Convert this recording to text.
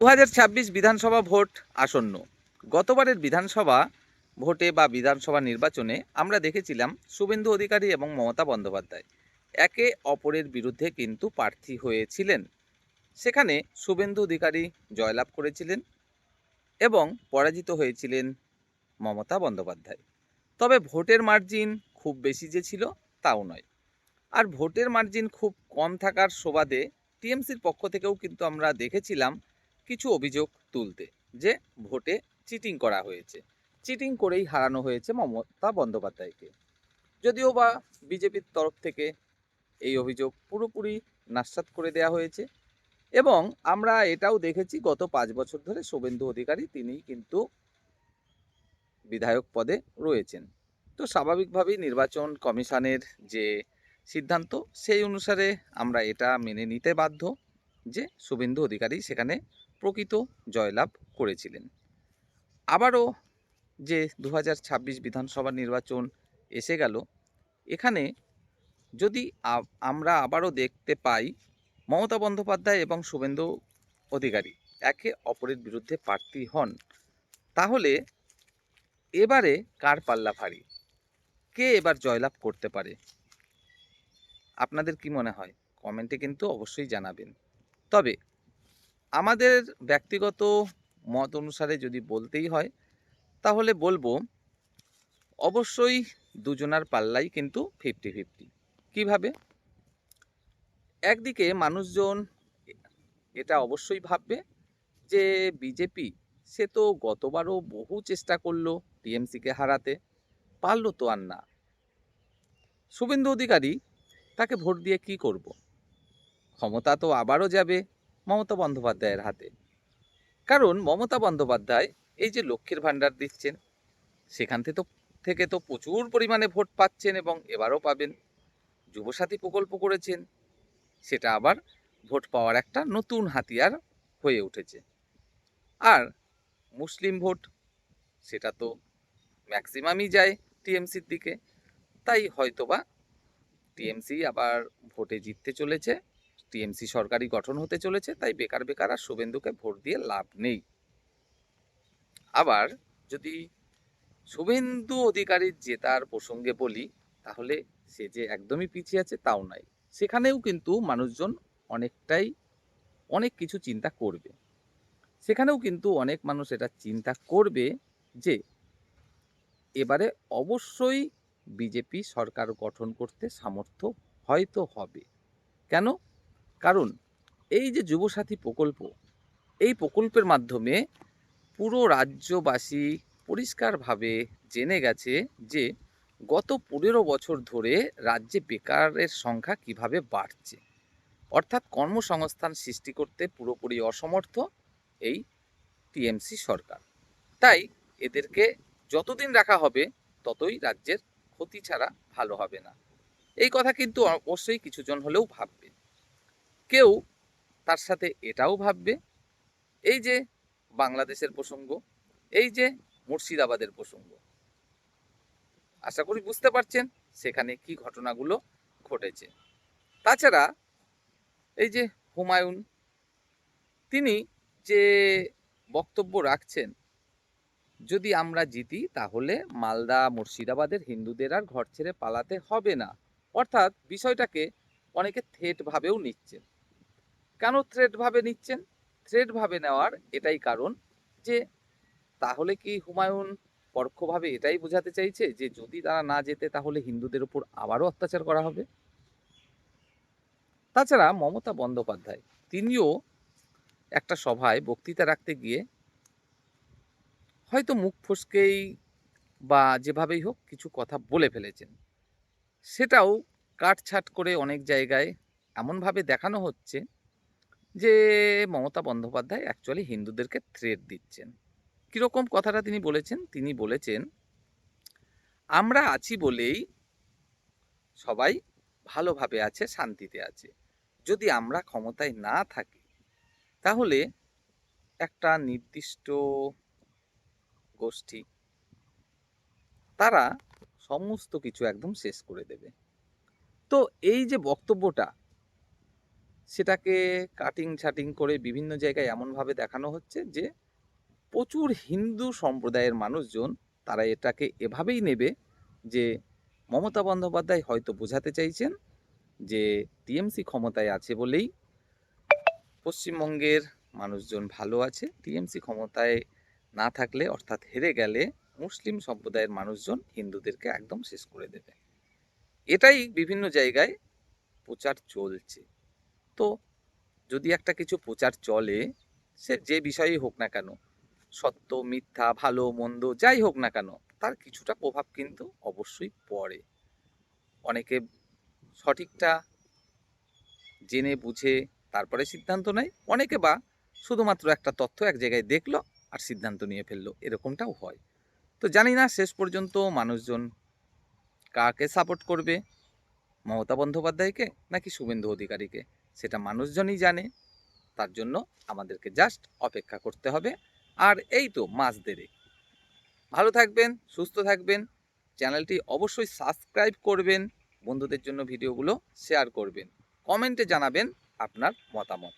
2026 বিধানসভা ভোট আসন্ন। গতবারের বিধানসভা ভোটে বা বিধানসভা নির্বাচনে আমরা দেখেছিলাম শুভেন্দু অধিকারী এবং মমতা বন্দ্যোপাধ্যায় একে অপরের বিরুদ্ধে কিন্তু প্রার্থী হয়েছিলেন। সেখানে শুভেন্দু অধিকারী জয়লাভ করেছিলেন এবং পরাজিত হয়েছিলেন মমতা বন্দ্যোপাধ্যায়। তবে ভোটের মার্জিন খুব বেশি যে ছিল তাও নয়। আর ভোটের মার্জিন খুব কম থাকার সুবাদে টিএমসির পক্ষ থেকেও কিন্তু আমরা দেখেছিলাম কিছু অভিযোগ তুলতে, যে ভোটে চিটিং করা হয়েছে, চিটিং করেই হারানো হয়েছে মমতা বন্দ্যোপাধ্যায়কে। যদিও বা বিজেপির তরফ থেকে এই অভিযোগ পুরোপুরি নাস্যাৎ করে দেওয়া হয়েছে এবং আমরা এটাও দেখেছি গত 5 বছর ধরে শুভেন্দু অধিকারী তিনিই কিন্তু বিধায়ক পদে রয়েছেন। তো স্বাভাবিকভাবেই নির্বাচন কমিশনের যে সিদ্ধান্ত সেই অনুসারে আমরা এটা মেনে নিতে বাধ্য যে শুভেন্দু অধিকারী সেখানে প্রকৃত জয়লাভ করেছিলেন। আবারও যে 2026 বিধানসভা নির্বাচন এসে গেল, এখানে যদি আমরা আবারও দেখতে পাই মমতা বন্দ্যোপাধ্যায় এবং শুভেন্দু অধিকারী একে অপরের বিরুদ্ধে প্রার্থী হন, তাহলে এবারে কার পাল্লা ভারী, কে এবার জয়লাভ করতে পারে? আপনাদের কি মনে হয় কমেন্টে কিন্তু অবশ্যই জানাবেন। তবে আমাদের ব্যক্তিগত মত অনুসারে যদি বলতেই হয় তাহলে বলবো অবশ্যই দুজনার পাল্লাই কিন্তু 50-50। কিভাবে? একদিকে মানুষজন এটা অবশ্যই ভাববে যে বিজেপি সে তো গতবারও বহু চেষ্টা করলো টিএমসিকে হারাতে, পারলো তো আর না। শুভেন্দু অধিকারী তাকে ভোট দিয়ে কি করব? ক্ষমতা তো আবারও যাবে মমতা বন্দ্যোপাধ্যায়ের হাতে। কারণ মমতা বন্দ্যোপাধ্যায় এই যে লক্ষ্মীর ভাণ্ডার দিচ্ছেন, সেখান থেকে তো প্রচুর পরিমাণে ভোট পাচ্ছেন এবং এবারও পাবেন। যুবসাথী প্রকল্প করেছেন, সেটা আবার ভোট পাওয়ার একটা নতুন হাতিয়ার হয়ে উঠেছে। আর মুসলিম ভোট, সেটা তো ম্যাক্সিমামই যায় টিএমসির দিকে। তাই হয়তোবা টিএমসি আবার ভোটে জিততে চলেছে, টিএমসি সরকারি গঠন হতে চলেছে, তাই বেকার বেকার আর শুভেন্দুকে ভোট দিয়ে লাভ নেই। আবার যদি শুভেন্দু অধিকারীর জেতার প্রসঙ্গে বলি, তাহলে সে যে একদমই পিছিয়ে আছে তাও নয়, সেখানেও কিন্তু মানুষজন অনেক কিছু চিন্তা করবে। সেখানেও কিন্তু অনেক মানুষ এটা চিন্তা করবে যে এবারে অবশ্যই বিজেপি সরকার গঠন করতে সামর্থ্য হয়তো হবে। কেন? কারণ এই যে যুবসাথী প্রকল্প, এই প্রকল্পের মাধ্যমে পুরো রাজ্যবাসী পরিষ্কারভাবে জেনে গেছে যে গত 15 বছর ধরে রাজ্যে বেকারের সংখ্যা কিভাবে বাড়ছে। অর্থাৎ কর্মসংস্থান সৃষ্টি করতে পুরোপুরি অসমর্থ এই টিএমসি সরকার। তাই এদেরকে যতদিন রাখা হবে ততই রাজ্যের ক্ষতি ছাড়া ভালো হবে না। এই কথা কিন্তু অবশ্যই কিছুজন হলেও ভাববে। কেউ তার সাথে এটাও ভাববে, এই যে বাংলাদেশের প্রসঙ্গ, এই যে মুর্শিদাবাদের প্রসঙ্গ, আশা করি বুঝতে পারছেন সেখানে কি ঘটনাগুলো ঘটেছে। তাছাড়া এই যে হুমায়ুন, তিনি যে বক্তব্য রাখছেন, যদি আমরা জিতি তাহলে মালদা মুর্শিদাবাদের হিন্দুদের আর ঘর ছেড়ে পালাতে হবে না। অর্থাৎ বিষয়টাকে অনেকে থ্রেট ভাবেও নিচ্ছেন। কেন থ্রেট ভাবে নিচ্ছেন? থ্রেট ভাবে নেওয়ার এটাই কারণ যে তাহলে কি হুমায়ুন পরোক্ষভাবে এটাই বোঝাতে চাইছে যে যদি তারা না যেতে তাহলে হিন্দুদের উপর আবারও অত্যাচার করা হবে। তাছাড়া মমতা বন্দ্যোপাধ্যায় তিনিও একটা সভায় বক্তৃতা রাখতে গিয়ে হয়তো মুখ ফসকেই বা যেভাবেই হোক কিছু কথা বলে ফেলেছেন। সেটাও কাটছাঁট করে অনেক জায়গায় এমনভাবে দেখানো হচ্ছে যে মমতা বন্দ্যোপাধ্যায় অ্যাকচুয়ালি হিন্দুদেরকে থ্রেট দিচ্ছেন। কীরকম কথাটা তিনি বলেছেন? তিনি বলেছেন, আমরা আছি বলেই সবাই ভালোভাবে আছে, শান্তিতে আছে। যদি আমরা ক্ষমতায় না থাকি তাহলে একটা নির্দিষ্ট গোষ্ঠী তারা সমস্ত কিছু একদম শেষ করে দেবে। তো এই যে বক্তব্যটা, সেটাকে কাটিং ছাটিং করে বিভিন্ন জায়গায় এমনভাবে দেখানো হচ্ছে যে প্রচুর হিন্দু সম্প্রদায়ের মানুষজন তারা এটাকে এভাবেই নেবে যে মমতা বন্দ্যোপাধ্যায় হয়তো বোঝাতে চাইছেন যে টিএমসি ক্ষমতায় আছে বলেই পশ্চিমবঙ্গের মানুষজন ভালো আছে, টিএমসি ক্ষমতায় না থাকলে অর্থাৎ হেরে গেলে মুসলিম সম্প্রদায়ের মানুষজন হিন্দুদেরকে একদম শেষ করে দেবে। এটাই বিভিন্ন জায়গায় প্রচার চলছে। তো যদি একটা কিছু প্রচার চলে, সে যে বিষয়ই হোক না কেন, সত্য মিথ্যা ভালো মন্দ যাই হোক না কেন, তার কিছুটা প্রভাব কিন্তু অবশ্যই পড়ে। অনেকে সঠিকটা জেনে বুঝে তারপরে সিদ্ধান্ত নেয়, অনেকে বা শুধুমাত্র একটা তথ্য এক জায়গায় দেখলো আর সিদ্ধান্ত নিয়ে ফেললো, এরকমটাও হয়। তো জানি না শেষ পর্যন্ত মানুষজন কাকে সাপোর্ট করবে, মমতা বন্দ্যোপাধ্যায়কে নাকি শুভেন্দু অধিকারীকে, সেটা মানুষজনই জানে। তার জন্য আমাদেরকে জাস্ট অপেক্ষা করতে হবে। আর এই তো মাস দেড়েক। ভালো থাকবেন, সুস্থ থাকবেন, চ্যানেলটি অবশ্যই সাবস্ক্রাইব করবেন, বন্ধুদের জন্য ভিডিওগুলো শেয়ার করবেন, কমেন্টে জানাবেন আপনার মতামত।